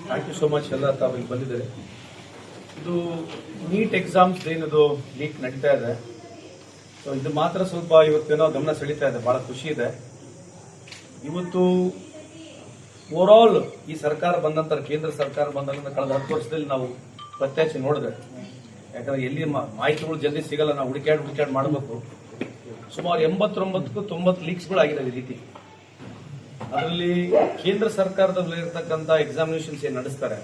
Thank you so much. ಎಲ್ಲ ತಾವು ಇಲ್ಲಿ ಬಂದಿದ್ದಾರೆ. ಇದು ನೀಟ್ ಎಕ್ಸಾಮ್ಸ್ ಏನದು ಲೀಕ್ ನಡೀತಾ ಇದೆ. ಸೊ ಇದು ಮಾತ್ರ ಸ್ವಲ್ಪ ಇವತ್ತೇನೋ ಗಮನ ಸೆಳೀತಾ ಇದೆ. ಬಹಳ ಖುಷಿ ಇದೆ. ಇವತ್ತು ಓವರ್ ಆಲ್ ಈ ಸರ್ಕಾರ ಬಂದ ನಂತರ, ಕೇಂದ್ರ ಸರ್ಕಾರ ಬಂದ ನಂತರ ಕಳೆದ 10 ವರ್ಷದಲ್ಲಿ ನಾವು ಪ್ರತ್ಯಕ್ಷ ನೋಡಿದ್ರೆ, ಯಾಕಂದ್ರೆ ಎಲ್ಲಿ ಮಾಹಿತಿಗಳು ಜಲ್ದಿ ಸಿಗಲ್ಲ, ನಾವು ಹುಡುಕಾಡ್ ಮಾಡಬೇಕು. ಸುಮಾರು 89ಕ್ಕೂ 90 ಲೀಕ್ಸ್ಗಳಾಗಿದ್ದಾವೆ ಈ ರೀತಿ. ಅದರಲ್ಲಿ ಕೇಂದ್ರ ಸರ್ಕಾರದಲ್ಲಿ ಇರತಕ್ಕಂಥ ಎಕ್ಸಾಮಿನೇಷನ್ಸ್ ಏನು ನಡೆಸ್ತಾರೆ,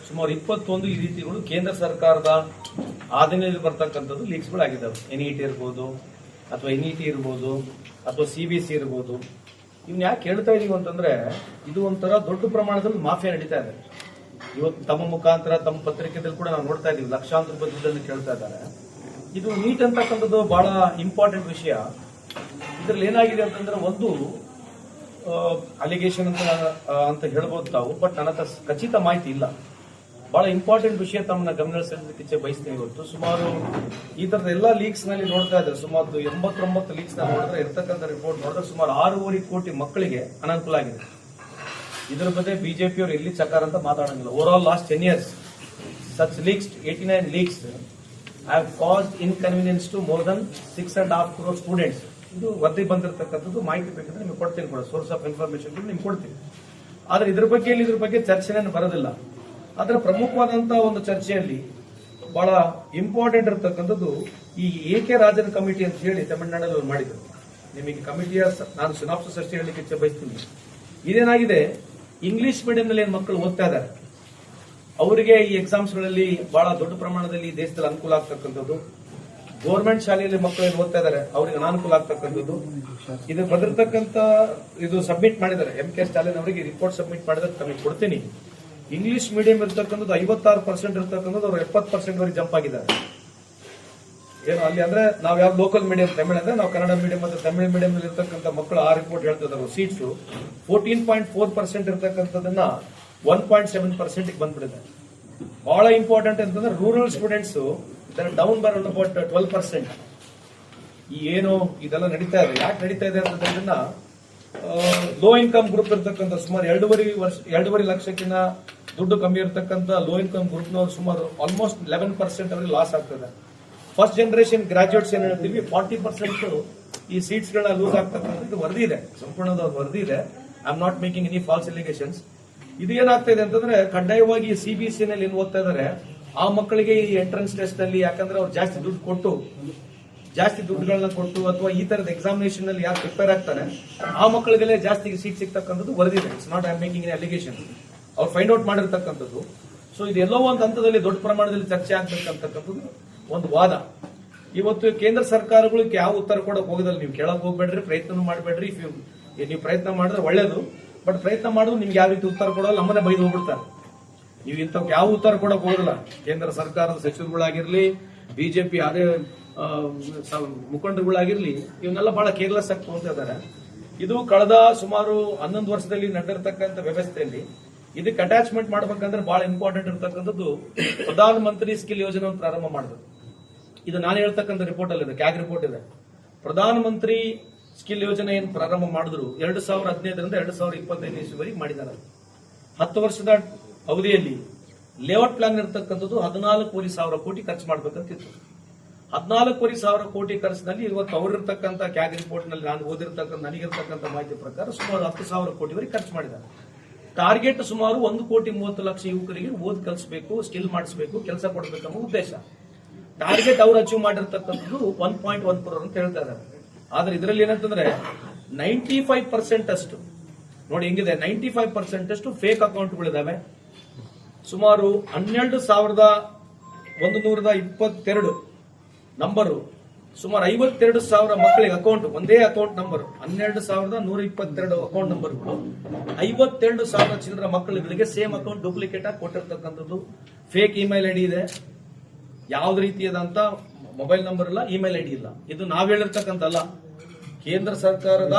ಸುಮಾರು 21 ಈ ರೀತಿಗಳು ಕೇಂದ್ರ ಸರ್ಕಾರದ ಆಧೀನದಲ್ಲಿ ಬರ್ತಕ್ಕಂಥದ್ದು ಲೀಕ್ಸ್ಗಳಾಗಿದ್ದಾವೆ. NET ಇರ್ಬೋದು, ಅಥವಾ NET ಇರ್ಬೋದು, ಅಥವಾ CBSE ಇರ್ಬೋದು. ಇವನ್ನ ಯಾಕೆ ಹೇಳ್ತಾ ಇದೀವಿ ಅಂತಂದ್ರೆ, ಇದು ಒಂಥರ ದೊಡ್ಡ ಪ್ರಮಾಣದಲ್ಲಿ ಮಾಫಿಯಾ ನಡೀತಾ ಇದೆ. ಇವತ್ತು ತಮ್ಮ ಮುಖಾಂತರ, ತಮ್ಮ ಪತ್ರಿಕೆದಲ್ಲಿ ಕೂಡ ನಾವು ನೋಡ್ತಾ ಇದೀವಿ, ಲಕ್ಷಾಂತರ ರೂಪಾಯಿ ದುಡ್ಡನ್ನು ಕೇಳ್ತಾ ಇದ್ದಾರೆ. ಇದು ನೀಟ್ ಅಂತಕ್ಕಂಥದ್ದು ಬಹಳ ಇಂಪಾರ್ಟೆಂಟ್ ವಿಷಯ. ಇದ್ರಲ್ಲಿ ಏನಾಗಿದೆ ಅಂತಂದ್ರೆ, ಒಂದು ಅಲಿಗೇಷನ್ ಅಂತ ಹೇಳ್ಬೋದು ತಾವು, ಬಟ್ ನನ್ನ ಹತ್ರ ಖಚಿತ ಮಾಹಿತಿ ಇಲ್ಲ. ಬಹಳ ಇಂಪಾರ್ಟೆಂಟ್ ವಿಷಯ ತಮ್ಮನ್ನ ಗಮನ ಸೆಳೆದಕ್ಕೆ ಬಯಸ್ತೀನಿ. ಇವತ್ತು ಸುಮಾರು ಈ ತರದ ಎಲ್ಲಾ ಲೀಕ್ಸ್ ನಲ್ಲಿ ನೋಡ್ತಾ ಇದ್ದಾರೆ. ಸುಮಾರು 89 ಲೀಕ್ಸ್ ನ ನೋಡಿದ್ರೆ, ಇರ್ತಕ್ಕಂಥ ರಿಪೋರ್ಟ್ ನೋಡಿದ್ರೆ ಸುಮಾರು 6.5 ಕೋಟಿ ಮಕ್ಕಳಿಗೆ ಅನಾನುಕೂಲ ಆಗಿದೆ. ಇದರ ಬಗ್ಗೆ ಬಿಜೆಪಿಯವರು ಎಲ್ಲಿ ಚಕಾರ ಅಂತ ಮಾತಾಡಂಗಿಲ್ಲ. Over all last 10 years such leaks, 89 leaks have caused inconvenience to more than 6.5 crore students. ಇದು ವರದಿ ಬಂದಿರತಕ್ಕಂಥದ್ದು. ಮಾಹಿತಿ ಬೇಕಂದ್ರೆ ನಿಮ್ಗೆ ಕೊಡ್ತೀನಿ ಕೂಡ, ಸೋರ್ಸ್ ಆಫ್ ಇನ್ಫಾರ್ಮೇಶನ್ ನಿಮ್ಗೆ ಕೊಡ್ತೀನಿ. ಆದ್ರೆ ಇದ್ರ ಬಗ್ಗೆ ಚರ್ಚೆನೇ ಬರೋದಿಲ್ಲ. ಆದ್ರೆ ಪ್ರಮುಖವಾದಂತಹ ಒಂದು ಚರ್ಚೆಯಲ್ಲಿ ಬಹಳ ಇಂಪಾರ್ಟೆಂಟ್ ಇರತಕ್ಕಂಥದ್ದು ಈ AK ರಾಜನ್ ಕಮಿಟಿ ಅಂತ ಹೇಳಿ ತಮಿಳುನಾಡಲ್ಲಿ ಮಾಡಿದ್ರು. ನಿಮಗೆ ಕಮಿಟಿಯ ನಾನು ಸಿನಾಪ್ಸಿಸ್ ಅಷ್ಟೇ ಹೇಳಲಿಕ್ಕೆ ಇಚ್ಛೆ ಬಯಸ್ತೀನಿ. ಇದೇನಾಗಿದೆ, ಇಂಗ್ಲಿಷ್ ಮೀಡಿಯಂನಲ್ಲಿ ಏನು ಮಕ್ಕಳು ಓದ್ತಾ ಇದ್ದಾರೆ, ಅವರಿಗೆ ಈ ಎಕ್ಸಾಮ್ಸ್ಗಳಲ್ಲಿ ಬಹಳ ದೊಡ್ಡ ಪ್ರಮಾಣದಲ್ಲಿ ಈ ದೇಶದಲ್ಲಿ ಅನುಕೂಲ ಆಗ್ತಕ್ಕಂಥದ್ದು. ಗೌರ್ಮೆಂಟ್ ಶಾಲೆಯಲ್ಲಿ ಮಕ್ಕಳು ಏನು ಓದ್ತಾ ಇದ್ದಾರೆ, ಅವರಿಗೆ ಅನಾನುಕೂಲ ಆಗ್ತಕ್ಕಂಥದ್ದು. ಇದು ಬಂದಿರತಕ್ಕಂಥ ಇದು ಸಬ್ಮಿಟ್ ಮಾಡಿದ್ದಾರೆ, MK ಸ್ಟಾಲಿನ್ ಅವರಿಗೆ ರಿಪೋರ್ಟ್ ಸಬ್ಮಿಟ್ ಮಾಡಿದ್ರೆ ತಮಗೆ ಕೊಡ್ತೀನಿ. ಇಂಗ್ಲಿಷ್ ಮೀಡಿಯಂ ಇರ್ತಕ್ಕಂಥದ್ದು 56% ಇರ್ತಕ್ಕಂಥದ್ದು ಅವರು 70% ವರೆಗೆ ಜಂಪ್ ಆಗಿದ್ದಾರೆ. ಏನು ಅಲ್ಲಿ ಅಂದ್ರೆ, ನಾವು ಯಾವ ಲೋಕಲ್ ಮೀಡಿಯಂ ತಮಿಳು ಅಂದ್ರೆ, ನಾವು ಕನ್ನಡ ಮೀಡಿಯಂ ಮತ್ತು ತಮಿಳು ಮೀಡಿಯಂ ಇರ್ತಕ್ಕಂಥ ಮಕ್ಕಳು ಆ ರಿಪೋರ್ಟ್ ಹೇಳ್ತಾ ಇದ್ದಾರೆ. ಸೀಟ್ಸ್ 14.4% ಇರ್ತಕ್ಕಂಥದನ್ನ 1.7% ಬಂದ್ಬಿಟ್ಟಿದೆ. ಬಹಳ ಇಂಪಾರ್ಟೆಂಟ್ ಅಂತಂದ್ರೆ, rural students down by about 12%. ಈ ಏನು ಇದೆಲ್ಲ ನಡೀತಾ ಇದೆ, ಯಾಕೆ ನಡೀತಾ ಇದೆ ಅಂತಂದ್ರೆ, ಲೋ ಇನ್ಕಮ್ ಗ್ರೂಪ್ ಇರ್ತಕ್ಕಂಥ ಸುಮಾರು 2.5 ಲಕ್ಷಕ್ಕಿಂತ ದುಡ್ಡು ಕಮ್ಮಿ ಇರತಕ್ಕಂಥ ಲೋ ಇನ್ಕಮ್ ಗ್ರೂಪ್ನವರು ಸುಮಾರು ಆಲ್ಮೋಸ್ಟ್ 11% ಅವರಿಗೆ ಲಾಸ್ ಆಗ್ತದೆ. ಫಸ್ಟ್ ಜನರೇಷನ್ ಗ್ರಾಜುಯೇಟ್ಸ್ ಏನ್ ಹೇಳ್ತೀವಿ, 40% ಈ ಸೀಟ್ಸ್ ಗಳನ್ನ ಲೂಸ್ ಆಗ್ತಕ್ಕಂಥದ್ದು ವರದಿ ಇದೆ, ಸಂಪೂರ್ಣದ ವರದಿ ಇದೆ. I am not making any false allegations. ಇದು ಏನಾಗ್ತಾ ಇದೆ ಅಂತಂದ್ರೆ, ಕಡ್ಡಾಯವಾಗಿ CBSE ನಲ್ಲಿ ಏನು ಓದ್ತಾ ಇದ್ದಾರೆ ಆ ಮಕ್ಕಳಿಗೆ ಈ ಎಂಟ್ರೆನ್ಸ್ ಟೆಸ್ಟ್ ನಲ್ಲಿ, ಯಾಕಂದ್ರೆ ಅವ್ರು ಜಾಸ್ತಿ ದುಡ್ಡುಗಳನ್ನ ಕೊಟ್ಟು ಅಥವಾ ಈ ತರದ ಎಕ್ಸಾಮಿನೇಷನ್ ನಲ್ಲಿ ಯಾರು ಪ್ರಿಪೇರ್ ಆಗ್ತಾರೆ ಆ ಮಕ್ಕಳಿಗೆಲ್ಲ ಜಾಸ್ತಿ ಸೀಟ್ ಸಿಗ್ತಕ್ಕಂಥದ್ದು ವರದಿದೆ. It's not I am making an allegation. ಅವ್ರು ಫೈಂಡ್ ಔಟ್ ಮಾಡಿರ್ತಕ್ಕಂಥದ್ದು. ಸೊ ಇದೆಲ್ಲೋ ಒಂದು ಹಂತದಲ್ಲಿ ದೊಡ್ಡ ಪ್ರಮಾಣದಲ್ಲಿ ಚರ್ಚೆ ಆಗ್ಬೇಕಂತಕ್ಕಂಥದ್ದು ಒಂದು ವಾದ. ಇವತ್ತು ಕೇಂದ್ರ ಸರ್ಕಾರಗಳಿಗೆ ಯಾವ ಉತ್ತರ ಕೊಡಕ್ ಹೋಗೋದಲ್ಲ. ನೀವು ಕೇಳಕ್ ಹೋಗ್ಬೇಡ್ರಿ, ಪ್ರಯತ್ನ ಮಾಡಬೇಡ್ರಿ. ನೀವು ಪ್ರಯತ್ನ ಮಾಡಿದ್ರೆ ಒಳ್ಳೇದು, ಬಟ್ ಪ್ರಯತ್ನ ಮಾಡೋದು ನಿಮ್ಗೆ ಯಾವ ರೀತಿ ಉತ್ತರ ಕೊಡೋಲ್ಲ, ನಮ್ಮನ್ನೇ ಬೈದು ಹೋಗ್ಬಿಡ್ತಾರೆ. ನೀವು ಇಂಥವ್ಕೆ ಯಾವ ಉತ್ತರ ಕೊಡಕ್ ಹೋಗೋದಿಲ್ಲ. ಕೇಂದ್ರ ಸರ್ಕಾರದ ಸಚಿವರುಗಳಾಗಿರ್ಲಿ, ಬಿಜೆಪಿ ಅದೇ ಮುಖಂಡರುಗಳಾಗಿರ್ಲಿ, ಇವನ್ನೆಲ್ಲ ಬಹಳ ಕೇರ್ಲೆಸ್ ಆಗಿ ತಗೊಂತ ಇದ್ದಾರೆ. ಇದು ಕಳೆದ ಸುಮಾರು 11 ವರ್ಷದಲ್ಲಿ ನಡೆದಿರ್ತಕ್ಕಂಥ ವ್ಯವಸ್ಥೆಯಲ್ಲಿ ಇದಕ್ಕೆ ಅಟ್ಯಾಚ್ಮೆಂಟ್ ಮಾಡ್ಬೇಕಂದ್ರೆ ಬಹಳ ಇಂಪಾರ್ಟೆಂಟ್ ಇರತಕ್ಕಂಥದ್ದು ಪ್ರಧಾನ ಮಂತ್ರಿ ಸ್ಕಿಲ್ ಯೋಜನೆ ಪ್ರಾರಂಭ ಮಾಡಬೇಕು. ಇದು ನಾನು ಹೇಳ್ತಕ್ಕಂಥ ರಿಪೋರ್ಟ್ ಅಲ್ಲಿ ಇದೆ, ಕ್ಯಾಗ್ ರಿಪೋರ್ಟ್ ಇದೆ. ಪ್ರಧಾನ ಮಂತ್ರಿ ಸ್ಕಿಲ್ ಯೋಜನೆ ಏನು ಪ್ರಾರಂಭ ಮಾಡಿದ್ರು 2015ರಿಂದ 2025 ಇಸುವರೆಗೆ ಮಾಡಿದ್ದಾರೆ. 10 ವರ್ಷದ ಅವಧಿಯಲ್ಲಿ ಲೇಔಟ್ ಪ್ಲಾನ್ ಇರತಕ್ಕಂಥದ್ದು 14,500 ಕೋಟಿ ಖರ್ಚು ಮಾಡಬೇಕಂತಿತ್ತು. 14,500 ಕೋಟಿ ಖರ್ಚಿನಲ್ಲಿ ಇವತ್ತು ಅವರಿರ್ತಕ್ಕಂಥ ಕ್ಯಾಗ್ ರಿಪೋರ್ಟ್ ನಲ್ಲಿ ನಾನು ಓದಿರ್ತಕ್ಕಂಥ, ನನಗಿರ್ತಕ್ಕಂಥ ಮಾಹಿತಿ ಪ್ರಕಾರ ಸುಮಾರು 10,000 ಕೋಟಿವರೆಗೆ ಖರ್ಚು ಮಾಡಿದ್ದಾರೆ. ಟಾರ್ಗೆಟ್ ಸುಮಾರು 1,30,00,000 ಯುವಕರಿಗೆ ಓದ್ ಕಲಿಸಬೇಕು, ಸ್ಕಿಲ್ ಮಾಡಿಸಬೇಕು, ಕೆಲಸ ಕೊಡಬೇಕನ್ನೋ ಉದ್ದೇಶ. ಟಾರ್ಗೆಟ್ ಅವ್ರು ಅಚೀವ್ ಮಾಡಿರ್ತಕ್ಕಂಥದ್ದು 1.1 crore ಅಂತ ಹೇಳ್ತಾ ಇದ್ದಾರೆ. ಆದ್ರೆ ಇದರಲ್ಲಿ ಏನಂತಂದ್ರೆ 95% ಅಷ್ಟು ನೋಡಿ ಹೆಂಗಿದೆ, 95% ಅಷ್ಟು ಫೇಕ್ ಅಕೌಂಟ್ಗಳಿದಾವೆ. ಸುಮಾರು 12,122 ನಂಬರು, ಸುಮಾರು 52,000 ಮಕ್ಕಳಿಗೆ ಅಕೌಂಟ್, ಒಂದೇ ಅಕೌಂಟ್ ನಂಬರ್ 12,122 ಅಕೌಂಟ್ ನಂಬರ್ಗಳು 52,000 ಚಿಲ್ಲರ ಮಕ್ಕಳುಗಳಿಗೆ ಸೇಮ್ ಅಕೌಂಟ್ ಡೂಪ್ಲಿಕೇಟ್ ಆಗಿ ಕೊಟ್ಟಿರ್ತಕ್ಕಂಥದ್ದು. ಫೇಕ್ ಇಮೇಲ್ ಐಡಿ ಇದೆ, ಯಾವ್ದು ರೀತಿಯಾದಂತ ಮೊಬೈಲ್ ನಂಬರ್ ಇಲ್ಲ, ಇಮೇಲ್ ಐಡಿ ಇಲ್ಲ. ಇದು ನಾವ್ ಹೇಳಿರ್ತಕ್ಕಂಥಲ್ಲ, ಕೇಂದ್ರ ಸರ್ಕಾರದ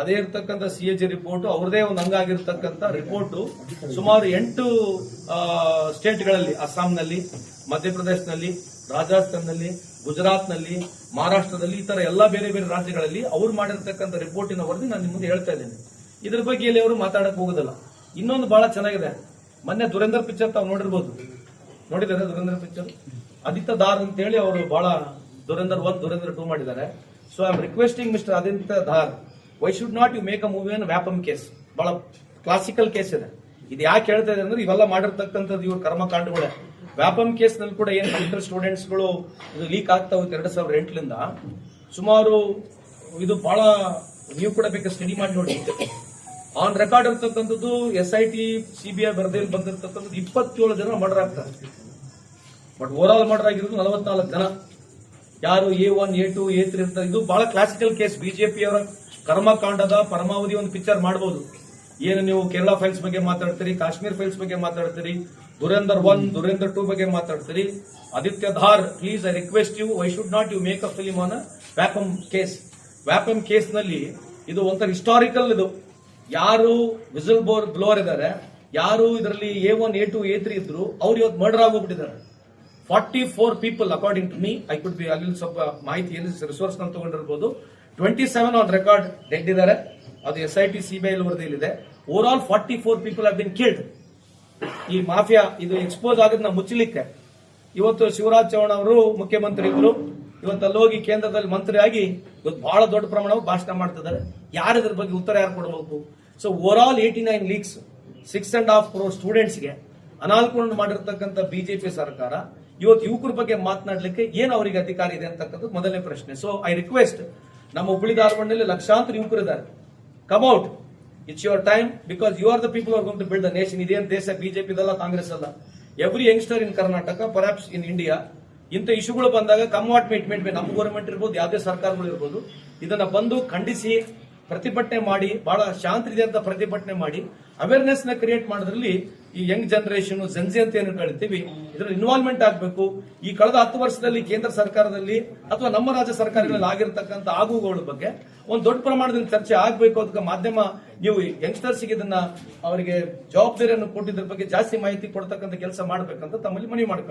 ಅದೇ ಇರ್ತಕ್ಕಂಥ CAG ರಿಪೋರ್ಟ್, ಅವ್ರದೇ ಒಂದು ಅಂಗಾಗಿರ್ತಕ್ಕಂಥ ರಿಪೋರ್ಟ್. ಸುಮಾರು 8 ಸ್ಟೇಟ್ಗಳಲ್ಲಿ, ಅಸ್ಸಾಂನಲ್ಲಿ, ಮಧ್ಯಪ್ರದೇಶನಲ್ಲಿ, ರಾಜಸ್ಥಾನ್ನಲ್ಲಿ, ಗುಜರಾತ್ನಲ್ಲಿ, ಮಹಾರಾಷ್ಟ್ರದಲ್ಲಿ, ಈ ತರ ಎಲ್ಲಾ ಬೇರೆ ಬೇರೆ ರಾಜ್ಯಗಳಲ್ಲಿ ಅವ್ರು ಮಾಡಿರ್ತಕ್ಕಂಥ ರಿಪೋರ್ಟಿನ ವರದಿ ನಾನು ನಿಮ್ಮ ಮುಂದೆ ಹೇಳ್ತಾ ಇದ್ದೇನೆ. ಇದ್ರ ಬಗ್ಗೆ ಇಲ್ಲಿ ಅವರು ಮಾತಾಡಕ್ ಹೋಗೋದಿಲ್ಲ. ಇನ್ನೊಂದು ಬಹಳ ಚೆನ್ನಾಗಿದೆ. ಮೊನ್ನೆ ದುರೇಂದರ್ ಪಿಕ್ಚರ್ ತಾವು ನೋಡಿದ್ದಾರೆ ದುರೇಂದರ್ ಪಿಕ್ಚರ್. ಆದಿತ್ಯ ಧಾರ್ ಅಂತ ಹೇಳಿ ಅವರು ಬಹಳ ದುರೇಂದರ್ 1, ದುರೇಂದರ್ 2 ಮಾಡಿದ್ದಾರೆ. So I am requesting mister Aditya Dhar, why should not you make a movie on Vyapam case. ಬಹಳ ಕ್ಲಾಸಿಕಲ್ ಕೇಸ್ ಇದೆ. ಇದು ಯಾಕೆ ಹೇಳ್ತಾ ಇದೆ ಅಂದ್ರೆ ಇವೆಲ್ಲ ಮಾಡಿರ್ತಕ್ಕಂಥದ್ದು ಇವ್ರ ಕರ್ಮಕಾಂಡಗಳೇ. ವ್ಯಾಪಮ್ ಕೇಸ್ ನಲ್ಲಿ ಕೂಡ ಏನು ಇಂಟರ್ ಸ್ಟೂಡೆಂಟ್ಸ್ ಗಳು ಇದು ಲೀಕ್ ಆಗ್ತಾ ಹೋಯ್ತು 2008ಲಿಂದ ಸುಮಾರು. ಇದು ಬಹಳ ನೀವು ಕೂಡ ಬೇಕಾದ್ರೆ ಸ್ಟಡಿ ಮಾಡಿ ನೋಡಿ. ಆನ್ ರೆಕಾರ್ಡ್ ಇರ್ತಕ್ಕಂಥದ್ದು SIT CBI ವರದಿಯಲ್ಲಿ ಬಂದಿರತಕ್ಕಂಥದ್ದು 27 ಜನ ಮರ್ಡರ್ ಆಗ್ತಾರೆ. ಬಟ್ ಓವರ್ ಆಲ್ ಮರ್ಡರ್ ಆಗಿರೋದು 44 ಜನ. ಯಾರು A1, A2, A3 ಇರ್ತಾರೆ. ಇದು ಬಹಳ ಕ್ಲಾಸಿಕಲ್ ಕೇಸ್. ಬಿಜೆಪಿಯವರ ಕರ್ಮಕಾಂಡದ ಪರಮಾವಧಿ ಒಂದು ಪಿಕ್ಚರ್ ಮಾಡಬಹುದು. ಏನು ನೀವು ಕೇರಳ ಫೈಲ್ಸ್ ಬಗ್ಗೆ ಮಾತಾಡ್ತೀರಿ, ಕಾಶ್ಮೀರ್ ಫೈಲ್ಸ್ ಬಗ್ಗೆ ಮಾತಾಡ್ತೀರಿ, ದುರೇಂದರ್ 1, ದುರೇಂದರ್ 2 ಬಗ್ಗೆ ಮಾತಾಡ್ತೀರಿ. Aditya Dhar, please I request you, why should not you make a film on Vyapam case. Vyapam case ನಲ್ಲಿ ಇದು ಒಂಥರ ಹಿಸ್ಟಾರಿಕಲ್. ಇದು ಯಾರು ವಿಸಿಲ್ ಬ್ಲೋವರ್ ಇದ್ದಾರೆ, ಯಾರು ಇದರಲ್ಲಿ A1, A2, A3 ಇದ್ರು, ಅವ್ರು ಇವತ್ತು ಮರ್ಡರ್ ಆಗೋಗ್ಬಿಟ್ಟಿದ್ದಾರೆ. 44 people according to me. I could be ಅಲ್ಲಿ ಸ್ವಲ್ಪ ಮಾಹಿತಿಯಲ್ಲಿ ರಿಸೋರ್ಸ್ ನ ತಗೊಂಡಿರ್ಬೋದು. 27 ಆನ್ ರೆಕಾರ್ಡ್ ಡೆಡ್ ಇದ್ದಾರೆ. ಅದು SIT CBI ವರದಿಯಲ್ಲಿದೆ. Over all 44 people have been killed. ಈ ಮಾಫಿಯಾ ಇದು ಎಕ್ಸ್ಪೋಸ್ ಆಗೋದನ್ನ ಮುಚ್ಚಲಿಕ್ಕೆ ಇವತ್ತು ಶಿವರಾಜ್ ಚೌಹಾಣ್ ಅವರು ಮುಖ್ಯಮಂತ್ರಿ ಇದ್ರು. ಇವತ್ತು ಅಲ್ಲಿ ಹೋಗಿ ಕೇಂದ್ರದಲ್ಲಿ ಮಂತ್ರಿ ಆಗಿ ಇವತ್ತು ಬಹಳ ದೊಡ್ಡ ಪ್ರಮಾಣ ಭಾಷಣ ಮಾಡ್ತಿದ್ದಾರೆ. ಯಾರು ಇದ್ರ ಬಗ್ಗೆ ಉತ್ತರ ಯಾರು ಕೊಡಬೇಕು? So over all 89 leaks 6.5 crore ಸ್ಟೂಡೆಂಟ್ಸ್ಗೆ ಅನಾನುಕೂಲ ಮಾಡಿರ್ತಕ್ಕಂಥ ಬಿಜೆಪಿ ಸರ್ಕಾರ ಇವತ್ತು ಯುವಕರ ಬಗ್ಗೆ ಮಾತನಾಡಲಿಕ್ಕೆ ಏನು ಅವರಿಗೆ ಅಧಿಕಾರ ಇದೆ ಅಂತಕ್ಕಂಥದ್ದು ಮೊದಲನೇ ಪ್ರಶ್ನೆ. ಸೊ ಐ ರಿಕ್ವೆಸ್ಟ್, ನಮ್ಮ ಹುಬ್ಬಳ್ಳಿ ಧಾರವಾಡನಲ್ಲಿ ಲಕ್ಷಾಂತರ ಯುವಕರಿದ್ದಾರೆ. Come out, it's your time, because you are the people are going to build the nation. ಇದೇನು ದೇಶ ಬಿಜೆಪಿದಲ್ಲ, ಕಾಂಗ್ರೆಸ್ ಅಲ್ಲ. Every youngster in Karnataka, perhaps in India, ಇಂಥ ಇಶ್ಯೂಗಳು ಬಂದಾಗ ಕಮ್ ವಾಟ್ ಮೇಟ್ ನಮ್ಮ ಗೌರ್ಮೆಂಟ್ ಇರ್ಬೋದು, ಯಾವುದೇ ಸರ್ಕಾರಗಳು ಇರ್ಬೋದು, ಇದನ್ನ ಬಂದು ಖಂಡಿಸಿ ಪ್ರತಿಭಟನೆ ಮಾಡಿ, ಬಹಳ ಶಾಂತಿಯಿಂದ ಪ್ರತಿಭಟನೆ ಮಾಡಿ ಅವೇರ್ನೆಸ್ ನ ಕ್ರಿಯೇಟ್ ಮಾಡೋದ್ರಲ್ಲಿ ಈ ಯಂಗ್ ಜನರೇಷನ್ ಜನ್ಜಿ ಅಂತ ಏನು ಕಳಿತೀವಿ ಇದರಲ್ಲಿ ಇನ್ವಾಲ್ವ್ಮೆಂಟ್ ಆಗಬೇಕು. ಈ ಕಳೆದ 10 ವರ್ಷದಲ್ಲಿ ಕೇಂದ್ರ ಸರ್ಕಾರದಲ್ಲಿ ಅಥವಾ ನಮ್ಮ ರಾಜ್ಯ ಸರ್ಕಾರಗಳಲ್ಲಿ ಆಗಿರತಕ್ಕಂಥ ಆಗುಗಳ ಬಗ್ಗೆ ಒಂದು ದೊಡ್ಡ ಪ್ರಮಾಣದಲ್ಲಿ ಚರ್ಚೆ ಆಗಬೇಕು. ಅದಕ್ಕೆ ಮಾಧ್ಯಮ ನೀವು ಯಂಗ್ಸ್ಟರ್ಸ್ ಇದನ್ನ ಅವರಿಗೆ ಜವಾಬ್ದಾರಿಯನ್ನು ಕೊಟ್ಟಿದ್ರ ಬಗ್ಗೆ ಜಾಸ್ತಿ ಮಾಹಿತಿ ಕೊಡ್ತಕ್ಕಂಥ ಕೆಲಸ ಮಾಡಬೇಕಂತ ತಮ್ಮಲ್ಲಿ ಮನವಿ ಮಾಡ್ಕೊಳ್ತೀವಿ.